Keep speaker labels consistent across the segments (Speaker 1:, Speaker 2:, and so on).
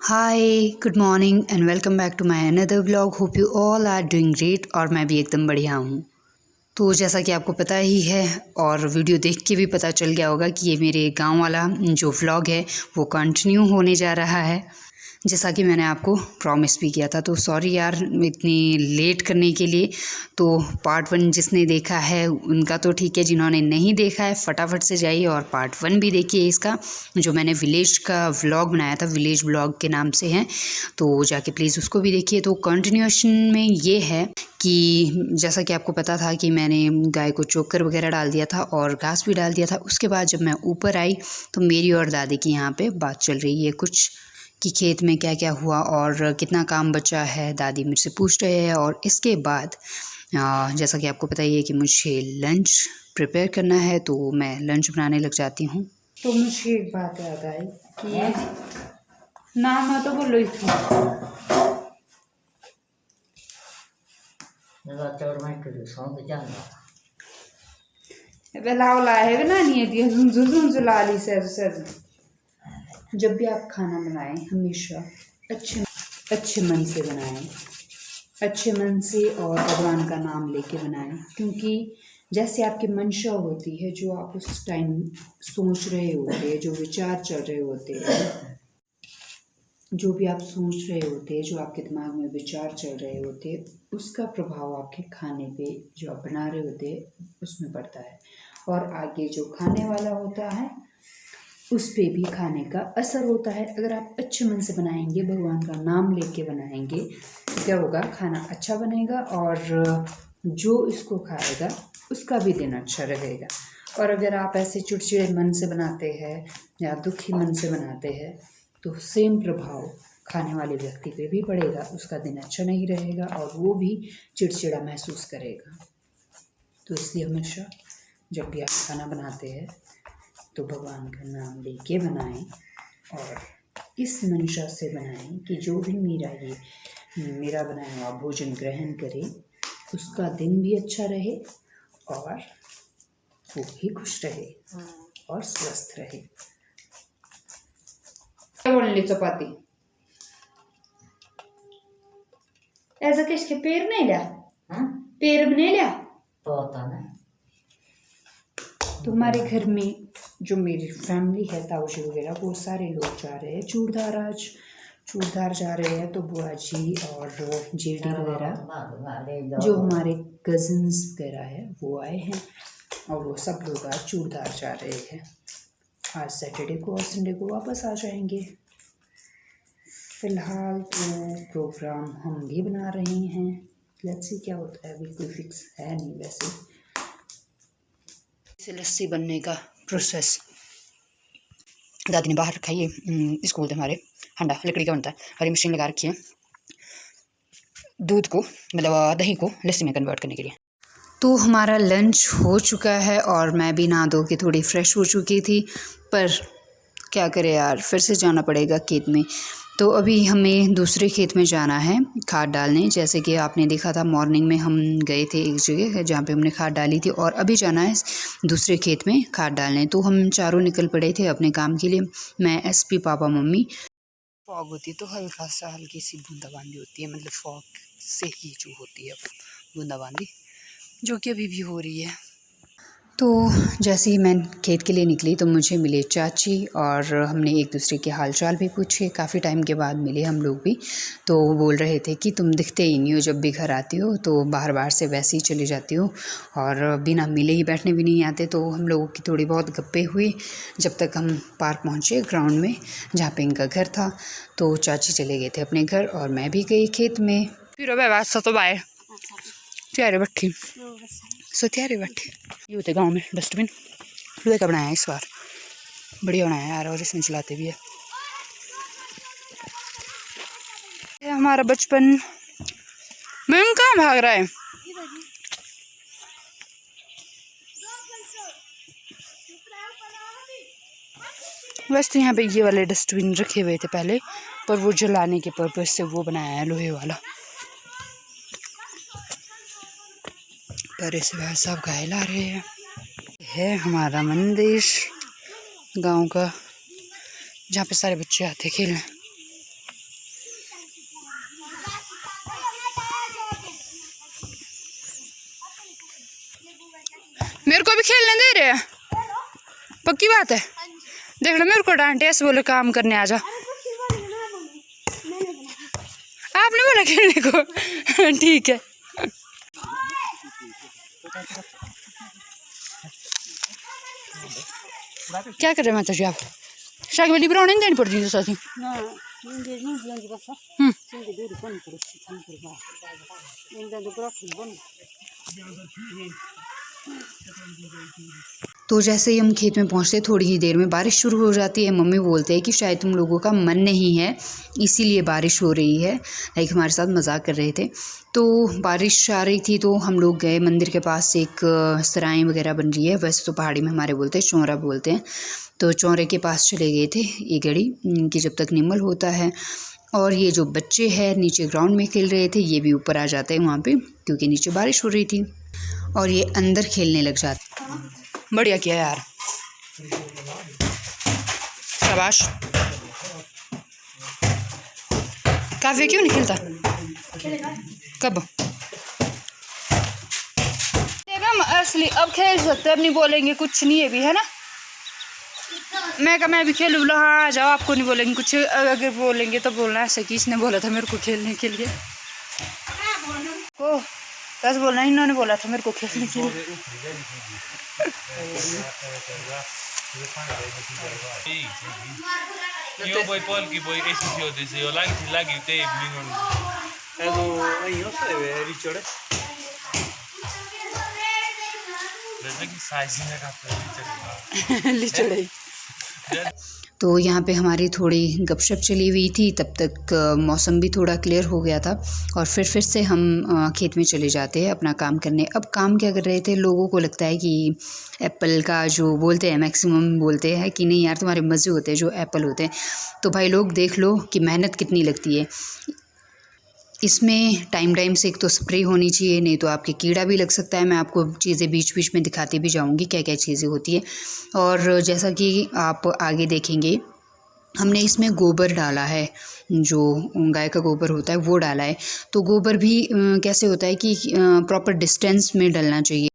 Speaker 1: Hi, good morning and welcome back to my another vlog. Hope you all are doing great और मैं भी एकदम बढ़िया हूँ। तो जैसा कि आपको पता ही है और वीडियो देख के भी पता चल गया होगा कि ये मेरे गांव वाला जो व्लॉग है वो कंटिन्यू होने जा रहा है, जैसा कि मैंने आपको प्रॉमिस भी किया था। तो सॉरी यार इतनी लेट करने के लिए। तो पार्ट 1 जिसने देखा है उनका तो ठीक है, जिन्होंने नहीं देखा है फटाफट से जाइए और पार्ट 1 भी देखिए इसका, जो मैंने विलेज का व्लॉग बनाया था, विलेज व्लॉग के नाम से है, तो जाके प्लीज़ उसको भी देखिए। तो कंटिन्यूएशन में ये है कि जैसा कि आपको पता था कि मैंने गाय को चोकर वगैरह डाल दिया था और घास भी डाल दिया था। उसके बाद जब मैं ऊपर आई तो मेरी और दादी की यहाँ पे बात चल रही है कुछ कि खेत में क्या क्या हुआ और कितना काम बचा है, दादी मुझसे पूछ रहे हैं। और इसके बाद जैसा कि आपको पता ही है कि मुझे लंच प्रिपेयर करना है, तो मैं लंच बनाने लग जाती हूँ। तो मुझे एक बात याद आई कि ना तो बोलो जब भी आप खाना बनाएं हमेशा अच्छे मन से बनाएं, अच्छे मन से और भगवान का नाम लेके बनाएं, क्योंकि जैसे आपकी मंशा होती है, जो आप उस टाइम सोच रहे होते हैं, जो विचार चल रहे होते हैं, जो भी आप सोच रहे होते हैं, जो आपके दिमाग में विचार चल रहे होते हैं, उसका प्रभाव आपके खाने पे जो आप बना रहे होते हैं उसमें पड़ता है। और आगे जो खाने वाला होता है उस पे भी खाने का असर होता है। अगर आप अच्छे मन से बनाएंगे, भगवान का नाम लेके बनाएंगे, तो क्या होगा, खाना अच्छा बनेगा और जो इसको खाएगा उसका भी दिन अच्छा रहेगा। और अगर आप ऐसे चिड़चिड़े मन से बनाते हैं या दुखी मन से बनाते हैं तो सेम प्रभाव खाने वाले व्यक्ति पे भी पड़ेगा, उसका दिन अच्छा नहीं रहेगा और वो भी चिड़चिड़ा महसूस करेगा। तो इसलिए हमेशा जब भी आप खाना बनाते हैं तो भगवान का नाम लेके बनाएं और इस मंशा से बनाएं कि जो भी मेरा बनाया हुआ भोजन ग्रहण करे, उसका दिन भी अच्छा रहे और वो भी खुश रहे और स्वस्थ रहे। बोलने चपाती ऐसा किसके पैर नहीं लिया, पैर भी नहीं लिया तुम्हारे घर में। जो मेरी फैमिली है, ताऊजी वगैरह, वो सारे लोग जा रहे हैं चूड़धार, आज चूड़धार जा रहे हैं। तो बुआ जी और जेडी वगैरह, जो हमारे कजिन्स वगैरह है, वो आए हैं और वो सब लोग आज चूड़धार जा रहे हैं। आज सैटरडे को और संडे को वापस आ जाएंगे। फिलहाल तो प्रोग्राम हम भी बना रहे हैं, लेट्स सी क्या होता है, अभी कोई फिक्स है नहीं। वैसे इसे लस्सी बनने का प्रोसेस दादी ने बाहर रखा है, ये इसको बोलते हैं हमारे हंडा, लकड़ी का बनता है, और ये मशीन लगा रखी है दूध को, मतलब दही को लस्सी में कन्वर्ट करने के लिए। तो हमारा लंच हो चुका है और मैं भी नहा धो के थोड़ी फ्रेश हो चुकी थी, पर क्या करें यार, फिर से जाना पड़ेगा खेत में। तो अभी हमें दूसरे खेत में जाना है खाद डालने। जैसे कि आपने देखा था मॉर्निंग में हम गए थे एक जगह जहाँ पे हमने खाद डाली थी, और अभी जाना है दूसरे खेत में खाद डालने। तो हम चारों निकल पड़े थे अपने काम के लिए, मैं, एसपी, पापा, मम्मी। फॉग होती है तो हल्की सी बूंदाबांदी होती है, मतलब फॉग से ही जो होती है बूंदाबांदी, जो कि अभी भी हो रही है। तो जैसे ही मैं खेत के लिए निकली तो मुझे मिले चाची, और हमने एक दूसरे के हाल चाल भी पूछे। काफ़ी टाइम के बाद मिले हम लोग भी। तो वो बोल रहे थे कि तुम दिखते ही नहीं हो, जब भी घर आती हो तो बाहर से वैसे ही चली जाती हो और बिना मिले ही बैठने भी नहीं आते। तो हम लोगों की थोड़ी बहुत गप्पे हुई जब तक हम पार्क पहुँचे, ग्राउंड में जहाँ पे इनका घर था। तो चाची चले गए थे अपने घर और मैं भी गई खेत में। फिर बैठी सोतियारे बैठे। ये होते गांव में डस्टबिन लोहे का बनाया है, इस बार बढ़िया बनाया है यार, और इसमें चलाते भी है। ये हमारा बचपन में कहाँ भाग रहा है। वैसे तो यहाँ पे ये वाले डस्टबिन रखे हुए थे पहले, पर वो जलाने के पर्पज से वो बनाया है लोहे वाला। पर इस भाई साहब गाय ला रहे हैं। है हमारा मंदिर गांव का, जहाँ पे सारे बच्चे आते खेलने। पक्की बात है। देख लो मेरे को डांटे ऐसे बोले काम करने आ जा। आपने बोला खेलने को। ठीक है। क्या कर रहे माता जी आप? शाग वाली बनाने नहीं देनी पड़ती तो साथी। तो जैसे ही हम खेत में पहुंचते थोड़ी ही देर में बारिश शुरू हो जाती है। मम्मी बोलते हैं कि शायद तुम लोगों का मन नहीं है इसीलिए बारिश हो रही है, लाइक हमारे साथ मजाक कर रहे थे। तो बारिश आ रही थी तो हम लोग गए मंदिर के पास। एक सराय वगैरह बन रही है, वैसे तो पहाड़ी में हमारे बोलते हैं चौरा बोलते हैं। तो चौरे के पास चले गए थे ये घड़ी कि जब तक निमल होता है। और ये जो बच्चे हैं नीचे ग्राउंड में खेल रहे थे, ये भी ऊपर आ जाते हैं वहाँ पे क्योंकि नीचे बारिश हो रही थी। और ये अंदर खेलने लग जाते। बढ़िया किया यार, शाबाश। काव्य क्यों नहीं खेलता? कब? हम असली अब खेल सकते, अब नहीं बोलेंगे कुछ नहीं है भी, है ना? मैं भी खेलूँ बोला हाँ आ जाओ, आपको नहीं बोलेंगे कुछ। अगर बोलेंगे तो बोलना ऐसे कि इसने बोला था मेरे को खेलने के लिए को बस बोलना, इन्होंने बोला था मेरे को खेलने के लिए। तो यहाँ पे हमारी थोड़ी गपशप चली हुई थी, तब तक मौसम भी थोड़ा क्लियर हो गया था। और फिर से हम खेत में चले जाते हैं अपना काम करने। अब काम क्या कर रहे थे, लोगों को लगता है कि एप्पल का जो बोलते हैं मैक्सिमम बोलते हैं कि नहीं यार तुम्हारे मज़े होते हैं जो एप्पल होते हैं। तो भाई लोग देख लो कि मेहनत कितनी लगती है इसमें। टाइम से एक तो स्प्रे होनी चाहिए, नहीं तो आपके कीड़ा भी लग सकता है। मैं आपको चीज़ें बीच बीच में दिखाती भी जाऊंगी क्या क्या चीज़ें होती है। और जैसा कि आप आगे देखेंगे हमने इसमें गोबर डाला है, जो गाय का गोबर होता है वो डाला है। तो गोबर भी कैसे होता है कि प्रॉपर डिस्टेंस में डलना चाहिए।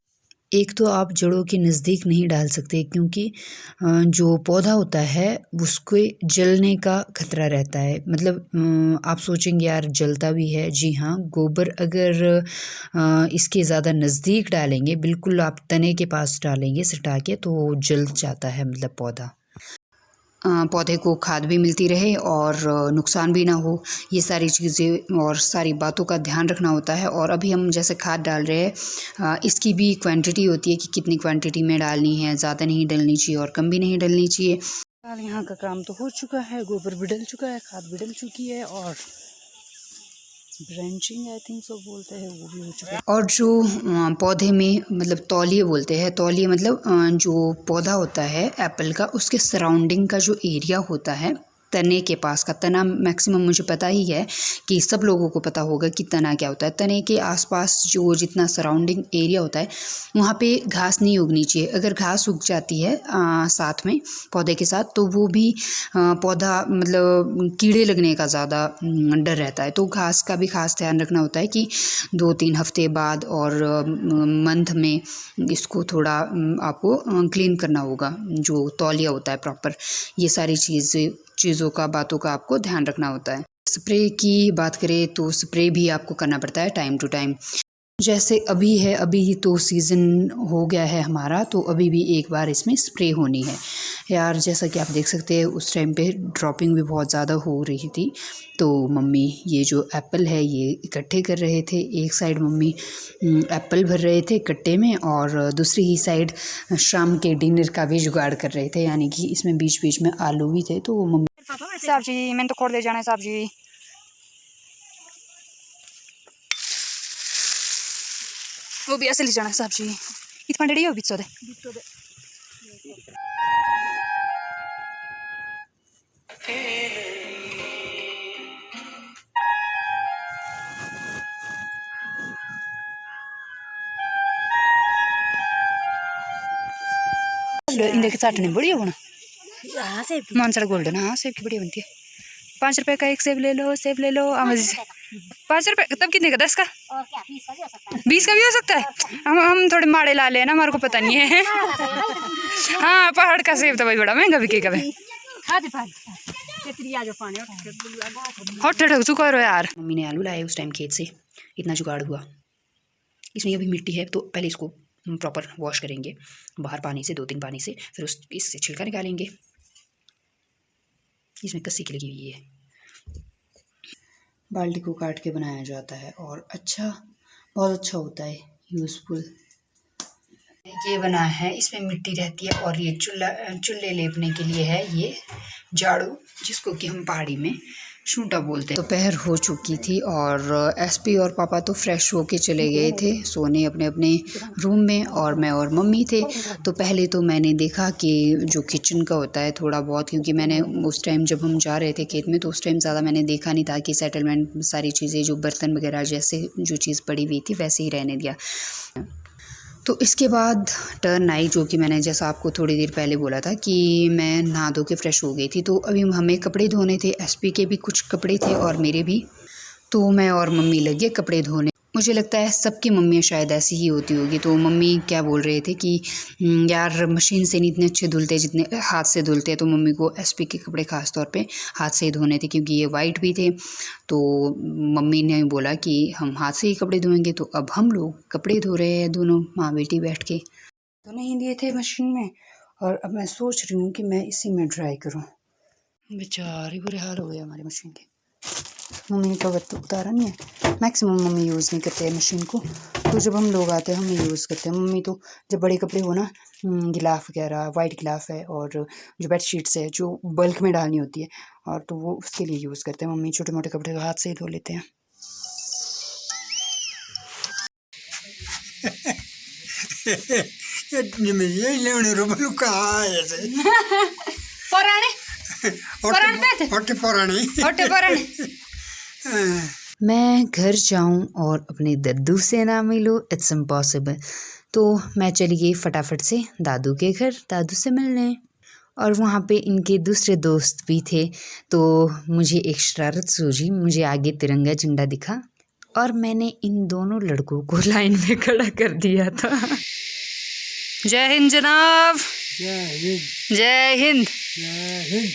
Speaker 1: एक तो आप जड़ों के नज़दीक नहीं डाल सकते क्योंकि जो पौधा होता है उसके जलने का खतरा रहता है। मतलब आप सोचेंगे यार जलता भी है, जी हाँ। गोबर अगर इसके ज़्यादा नज़दीक डालेंगे, बिल्कुल आप तने के पास डालेंगे सटा के, तो जल जाता है मतलब पौधे को खाद भी मिलती रहे और नुकसान भी ना हो। ये सारी चीज़ें और सारी बातों का ध्यान रखना होता है। और अभी हम जैसे खाद डाल रहे हैं, इसकी भी क्वांटिटी होती है कि कितनी क्वांटिटी में डालनी है, ज़्यादा नहीं डलनी चाहिए और कम भी नहीं डलनी चाहिए। यहाँ का काम तो हो चुका है, गोबर भी डल चुका है, खाद भी डल चुकी है और ब्रांचिंग आई थिंक सो बोलते हैं वो भी हो चुका है। और जो पौधे में मतलब तौलिए बोलते हैं, तौलिए मतलब जो पौधा होता है एप्पल का, उसके सराउंडिंग का जो एरिया होता है तने के पास का, तना मैक्सिमम मुझे पता ही है कि सब लोगों को पता होगा कि तना क्या होता है। तने के आसपास जो जितना सराउंडिंग एरिया होता है वहाँ पे घास नहीं उगनी चाहिए। अगर घास उग जाती है साथ में पौधे के साथ, तो वो भी पौधा मतलब कीड़े लगने का ज़्यादा डर रहता है। तो घास का भी खास ध्यान रखना होता है कि 2-3 हफ्ते बाद और मंथ में इसको थोड़ा आपको क्लीन करना होगा, जो तौलिया होता है प्रॉपर। ये सारी चीज़ों का बातों का आपको ध्यान रखना होता है। स्प्रे की बात करें तो स्प्रे भी आपको करना पड़ता है टाइम टू टाइम। जैसे अभी है, अभी तो सीज़न हो गया है हमारा, तो अभी भी एक बार इसमें स्प्रे होनी है यार। जैसा कि आप देख सकते हैं उस टाइम पे ड्रॉपिंग भी बहुत ज़्यादा हो रही थी। तो मम्मी ये जो एप्पल है ये इकट्ठे कर रहे थे। एक साइड मम्मी एप्पल भर रहे थे कट्टे में और दूसरी ही साइड शाम के डिनर का भी जुगाड़ कर रहे थे, यानी कि इसमें बीच बीच में आलू भी थे। तो मम्मी साहब जी मैंने तो खोल दे जाना है साहब जी, वो भी असली जाना साहब जी। इतना डेढ़ी हो बिचो दे इंदे की चाटनी बढ़िया बना। मानसर गोल्डन, हाँ सेब की बढ़िया बनती है। 5 रुपए का एक सेब ले लो, सेब ले लो। 5 रुपये तब कितने का? 10 का?
Speaker 2: और क्या 20 का भी हो सकता है।
Speaker 1: 20 का भी हो सकता है। हम थोड़े माड़े ला लेना, हमारे को पता नहीं है। हाँ पहाड़ का सेब तो भाई बड़ा महंगा बिकेगा भाई। हट चुका है यार। मम्मी ने आलू लाए उस टाइम खेत से, इतना जुगाड़ हुआ। इसमें अभी मिट्टी है तो पहले इसको प्रॉपर वॉश करेंगे बाहर पानी से, 2-3 पानी से, फिर इससे छिलका निकालेंगे। इसमें कस्सी की लगी हुई है। बाल्टी को काट के बनाया जाता है और अच्छा, बहुत अच्छा होता है, यूज़फुल। ये बना है, इसमें मिट्टी रहती है और ये चूल्हे लेपने के लिए है ये झाड़ू, जिसको कि हम पहाड़ी में शूंटा बोलते हैं। दोपहर हो चुकी थी और एसपी और पापा तो फ्रेश होके चले गए थे सोने अपने अपने रूम में, और मैं और मम्मी थे। तो पहले तो मैंने देखा कि जो किचन का होता है थोड़ा बहुत, क्योंकि मैंने उस टाइम जब हम जा रहे थे खेत में तो उस टाइम ज़्यादा मैंने देखा नहीं था कि सेटलमेंट सारी चीज़ें जो बर्तन वगैरह जैसे जो चीज़ पड़ी हुई थी वैसे ही रहने दिया। तो इसके बाद टर्न आई, जो कि मैंने जैसा आपको थोड़ी देर पहले बोला था कि मैं नहा धो के फ्रेश हो गई थी। तो अभी हमें कपड़े धोने थे, एसपी के भी कुछ कपड़े थे और मेरे भी। तो मैं और मम्मी लगे कपड़े धोने। मुझे लगता है सबकी मम्मियाँ शायद ऐसी ही होती होगी। तो मम्मी क्या बोल रहे थे कि यार मशीन से नहीं इतने अच्छे धुलते जितने हाथ से धुलते हैं। तो मम्मी को एसपी के कपड़े ख़ास तौर पे हाथ से ही धोने थे, क्योंकि ये वाइट भी थे। तो मम्मी ने बोला कि हम हाथ से ही कपड़े धोएंगे। तो अब हम लोग कपड़े धो रहे हैं, दोनों माँ बेटी बैठ के। तो नहीं दिए थे मशीन में, और अब मैं सोच रही हूँ कि मैं इसी में ड्राई करूँ। बेचारी बुरे हाल हो गए हमारी मशीन के। मम्मी ने कवर तो उतारा नहीं है, मैक्सिमम मम्मी यूज़ नहीं करते हैं मशीन को। तो जब हम लोग आते हैं हम यूज़ करते हैं। मम्मी तो जब बड़े कपड़े हो ना, गिलाफ वगैरह, वाइट गिलाफ है और जो बेड शीट्स है जो बल्क में डालनी होती है, और तो वो उसके लिए यूज़ करते हैं। मम्मी छोटे मोटे कपड़े तो हाथ से ही धो लेते हैं। मैं घर जाऊं और अपने दद्दू से ना मिलूं, इट्स इम्पॉसिबल। तो मैं चली गई फटाफट से दादू के घर, दादू से मिलने। और वहाँ पे इनके दूसरे दोस्त भी थे। तो मुझे एक शरारत सूझी, मुझे आगे तिरंगा झंडा दिखा और मैंने इन दोनों लड़कों को लाइन में खड़ा कर दिया था। जय हिंद जनाब। जय हिंद। जय हिंद। जय हिंद।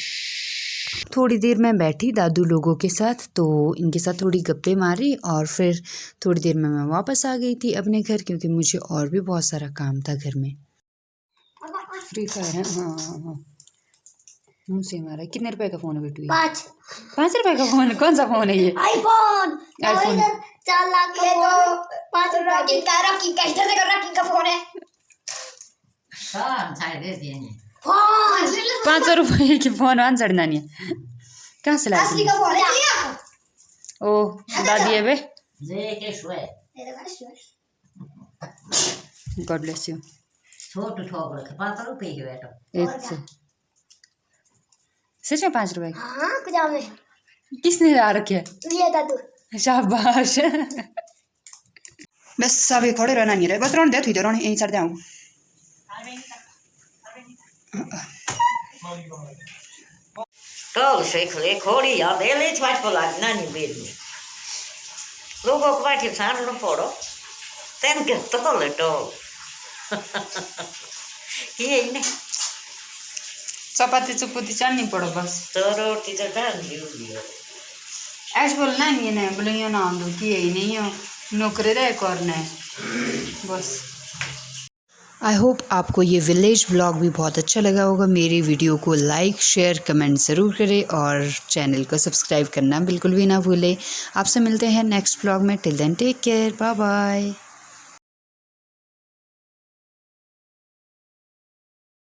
Speaker 1: थोड़ी देर मैं बैठी दादू लोगों के साथ, तो इनके साथ थोड़ी गप्पे मारी और फिर थोड़ी देर में मैं वापस आ गई थी अपने घर, क्योंकि मुझे और भी बहुत सारा काम था घर में। फ्री फायर है। हाँ मुँह से मारा। कितने रुपए का फ़ोन है बेटू? 5 रुपए का फ़ोन? कौन सा फ़ोन है ये? आईफोन।
Speaker 2: 4 लाख का तो 5 रुपए का फ़ोन है।
Speaker 1: 500 रुपये की फ़ोन आन चढ़ना नहीं है। कहाँ से लाया? ओ दादी है बे। God bless you. सच में 5 रुपए?
Speaker 2: हाँ,
Speaker 1: किसने ला रखे?
Speaker 2: ये दादू।
Speaker 1: शाबाश। बस सब थोड़े रहना नहीं रहे, बस रोन दे थी तो रोन यहीं चढ़ जाऊँ।
Speaker 3: Todo se खोड़ी याद है ले छाट को लाग ना नहीं बेद में लोगों को बात सार लो पड़ो तेन के तो ले तो ये इन्हें
Speaker 1: चपाती चुपती चलनी पड़ो बस।
Speaker 3: तो रोटी तो डाल दियो
Speaker 1: ऐश बोलना नहीं है, बोलेंगे ना दो कि यही नहीं हो नौकरी दे करना है बस। आई होप आपको ये विलेज व्लॉग भी बहुत अच्छा लगा होगा। मेरी वीडियो को लाइक शेयर कमेंट ज़रूर करें और चैनल को सब्सक्राइब करना बिल्कुल भी ना भूलें। आपसे मिलते हैं नेक्स्ट व्लॉग में। Till then take care, bye bye.